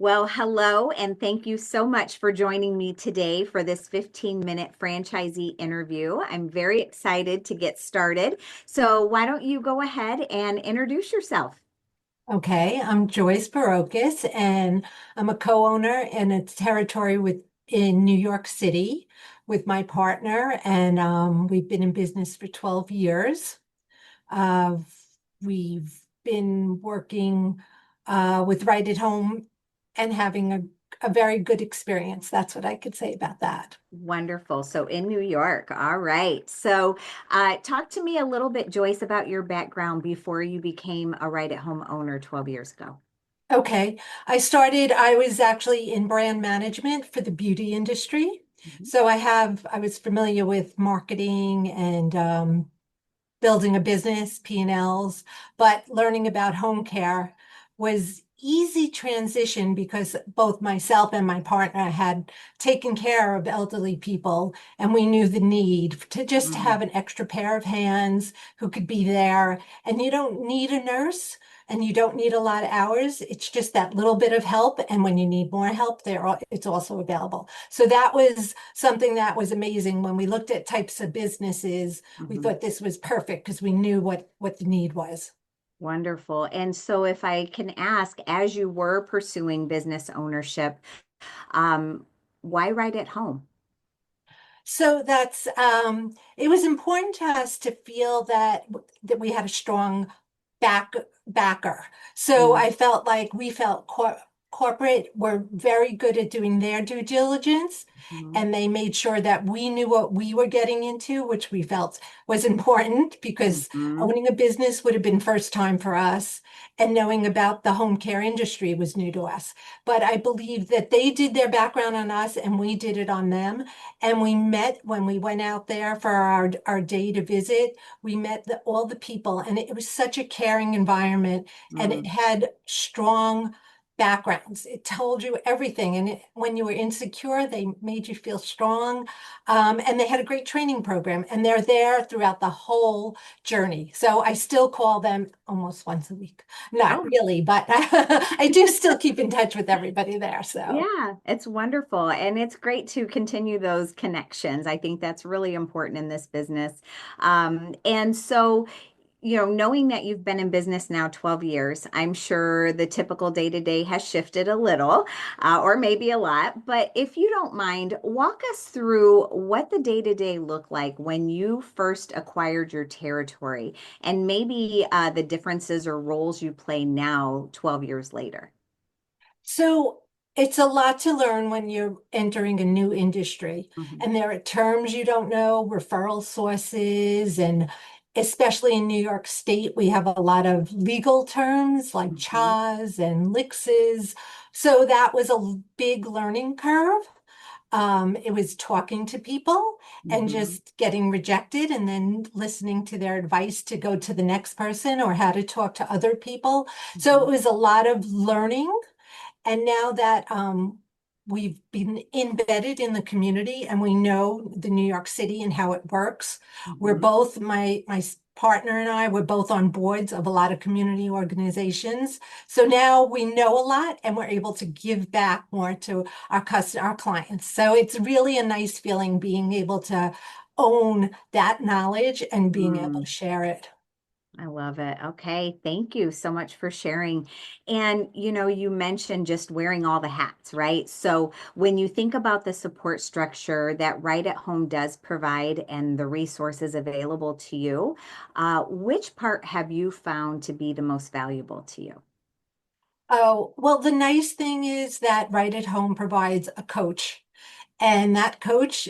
Well, hello, and thank you so much for joining me today for this 15-minute franchisee interview. I'm very excited to get started. So, why don't you go ahead and introduce yourself? Okay, I'm Joyce Barocas, and I'm a co-owner in a territory in New York City with my partner, and we've been in business for 12 years. Uh, we've been working with Right at Home and having a very good experience. That's what I could say about that. Wonderful. So, in New York. All right. So, talk to me a little bit, Joyce, about your background before you became a right at home owner 12 years ago. Okay. I was actually in brand management for the beauty industry. Mhm. So I was familiar with marketing and building a business, P&Ls, but learning about home care was easy transition because both myself and my partner had taken care of elderly people, and we knew the need to just Mm, have an extra pair of hands who could be there. And you don't need a nurse and you don't need a lot of hours. It's just that little bit of help. And when you need more help, it's also available. So that was something that was amazing. When we looked at types of businesses, we mhm. thought this was perfect because we knew what the need was. Wonderful. And so, if I can ask, as you were pursuing business ownership, um, why right at home? So it was important to us to feel that we had a strong back backer. So Mm, I felt like we felt corporate were very good at doing their due diligence, mhm, and they made sure that we knew what we were getting into, which we felt was important because mhm, owning a business would have been first time for us, and knowing about the home care industry was new to us. But I believe that they did their background on us and we did it on them. And we met when we went out there for our day to visit. We met all the people, and it was such a caring environment, and it mm. had strong backgrounds. It told you everything. And when you were insecure, they made you feel strong. And they had a great training program, and they're there throughout the whole journey. So I still call them almost once a week. Not Oh, really, but I do still keep in touch with everybody there. So. yeah, it's wonderful. And it's great to continue those connections. I think that's really important in this business. And so, knowing that you've been in business now 12 years, I'm sure the typical day to day has shifted a little, or maybe a lot. But if you don't mind, walk us through what the day to day looked like when you first acquired your territory and maybe the differences or roles you play now, 12 years later. So it's a lot to learn when you're entering a new industry. Mhm, And there are terms you don't know, referral sources, and especially in New York State, we have a lot of legal terms like mhm, CHAs and LIXs. So that was a big learning curve. It was talking to people and mhm, just getting rejected and then listening to their advice to go to the next person or how to talk to other people. So it mhm, was a lot of learning, and now that we've been embedded in the community and we know the New York City and how it works, we're mhm. both, my partner and I, we're both on boards of a lot of community organizations. So now we know a lot and we're able to give back more to our clients. So it's really a nice feeling being able to own that knowledge and being able to Mm. share it. I love it. Okay. Thank you so much for sharing. And, you mentioned just wearing all the hats, right? So when you think about the support structure that Right at Home does provide and the resources available to you, which part have you found to be the most valuable to you? Oh, well, the nice thing is that Right at Home provides a coach, and that coach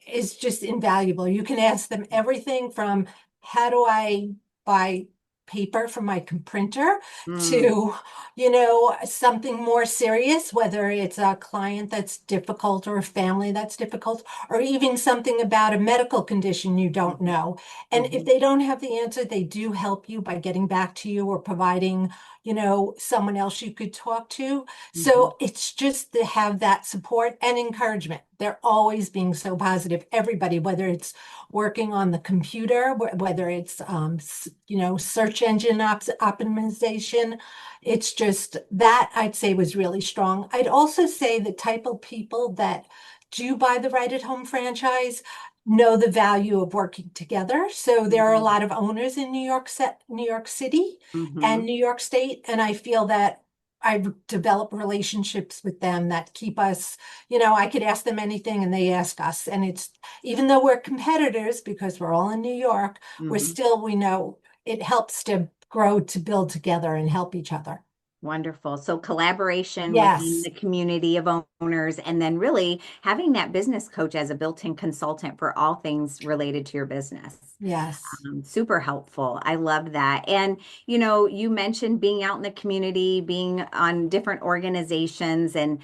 is just invaluable. You can ask them everything from how do I buy paper for my printer Mm, to, something more serious, whether it's a client that's difficult or a family that's difficult, or even something about a medical condition you don't mhm, know. And if mhm, they don't have the answer, they do help you by getting back to you or providing, someone else you could talk to. Mhm. So it's just to have that support and encouragement. They're always being so positive. Everybody, whether it's working on the computer, whether it's search engine optimization, it's just that I'd say was really strong. I'd also say the type of people that do buy the Right at Home franchise know the value of working together. So there are a Mhm. lot of owners in New York City and Mhm. New York State, and I feel that I've developed relationships with them that keep us, I could ask them anything and they ask us. And it's even though we're competitors because we're all in New York, Mhm. we know it helps to grow, to build together and help each other. Wonderful. So collaboration within Yes, the community of owners, and then really having that business coach as a built-in consultant for all things related to your business. yes. Super helpful. I love that. And, you mentioned being out in the community, being on different organizations, and,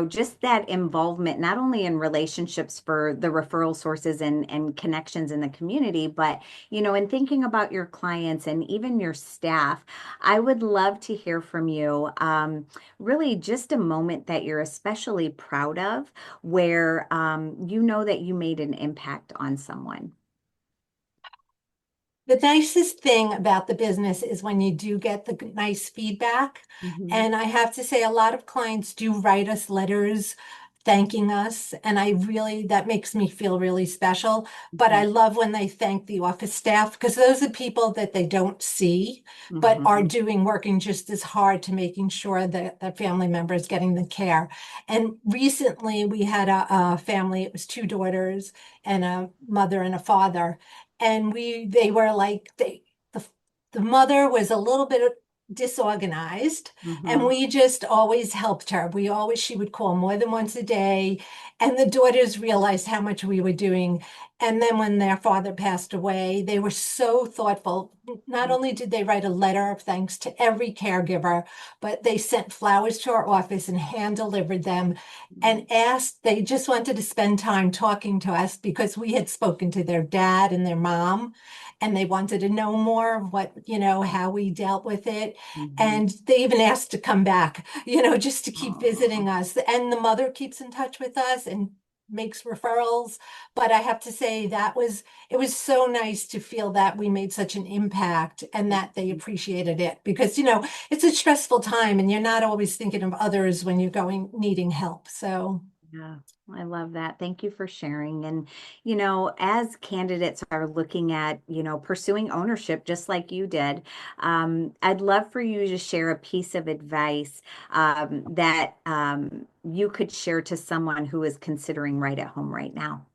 just that involvement, not only in relationships for the referral sources and connections in the community, but, in thinking about your clients and even your staff. I would love to hear from you. Really, just a moment that you're especially proud of where you know that you made an impact on someone. The nicest thing about the business is when you do get the nice feedback. Hmm. And I have to say, a lot of clients do write us letters thanking us. And that makes me feel really special. But I Hmm. love when they thank the office staff because those are people that they don't see, but are Hmm. working just as hard to making sure that the family member is getting the care. And recently we had a family, it was two daughters and a mother and a father, and they were like the mother was a little bit disorganized, and Hmm. we just always helped her. She would call more than once a day, and the daughters realized how much we were doing. And then when their father passed away, they were so thoughtful. Not only did they write a letter of thanks to every caregiver, but they sent flowers to our office and hand delivered them and they just wanted to spend time talking to us because we had spoken to their dad and their mom, and they wanted to know more of how we dealt with it. Hmm. And they even asked to come back, just to keep Oh, visiting us. And the mother keeps in touch with us and makes referrals. But I have to say it was so nice to feel that we made such an impact and that they appreciated it because, it's a stressful time and you're not always thinking of others when you're going needing help. So, yeah, I love that. Thank you for sharing. And, as candidates are looking at, pursuing ownership just like you did, I'd love for you to share a piece of advice that you could share to someone who is considering right at home right now.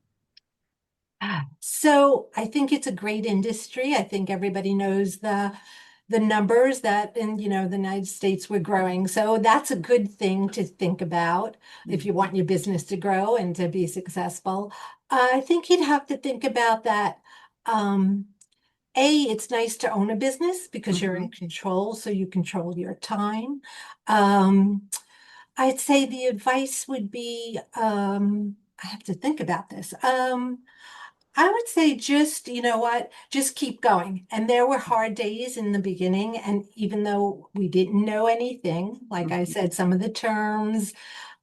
so I think it's a great industry. I think everybody knows the numbers that in the United States we're growing. So that's a good thing to think about if you Mhm. want your business to grow and to be successful. I think you'd have to think about that. Um, it's nice to own a business because you're in Mhm. control, so you control your time. Um, I'd say the advice would be, I have to think about this. I would say just, you know what, just keep going. And there were hard days in the beginning. And even though we didn't know anything, like I Mhm. said, some of the terms,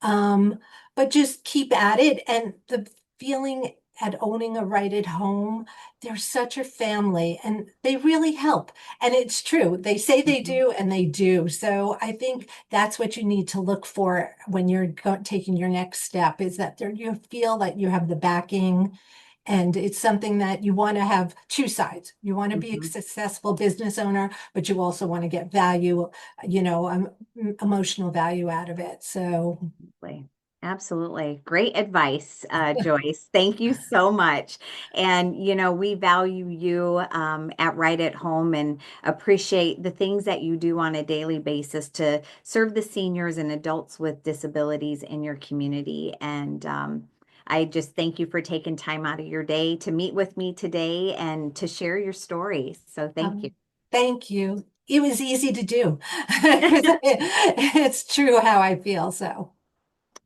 um, but just keep at it. And the feeling at owning a right at home, they're such a family and they really help. And it's true. They say they Mhm. do and they do. So I think that's what you need to look for when you're taking your next step is that you feel that you have the backing and it's something that you want to have two sides. You want to be a Mhm. successful business owner, but you also want to get value, emotional value out of it. So, Absolutely. Absolutely. Great advice, Joyce. Thank you so much. And, we value you at Right at Home and appreciate the things that you do on a daily basis to serve the seniors and adults with disabilities in your community. And I just thank you for taking time out of your day to meet with me today and to share your story. So thank you. um, thank you. It was easy to do because it's true how I feel. So,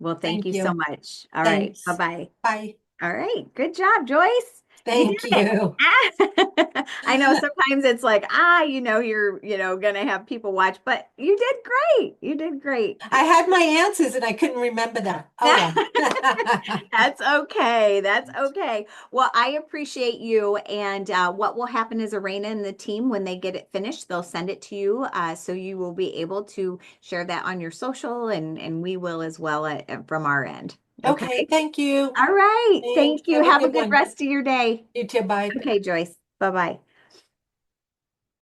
Well, thank thank you so you. much. All right. Thanks. Bye-bye. Bye. All right. Good job, Joyce. You Thank did you. it. I know sometimes it's like, you're, gonna have people watch, but you did great. You did great. I had my answers and I couldn't remember them. Oh well. That's okay. That's okay. Well, I appreciate you. And what will happen is Arena and the team, when they get it finished, they'll send it to you. So you will be able to share that on your social, and we will as well from our end. Okay. Okay, thank you. All right. Thanks. Thank you. Have a Have a good good one. rest of your day. You too. Bye. Okay, Joyce. Bye bye.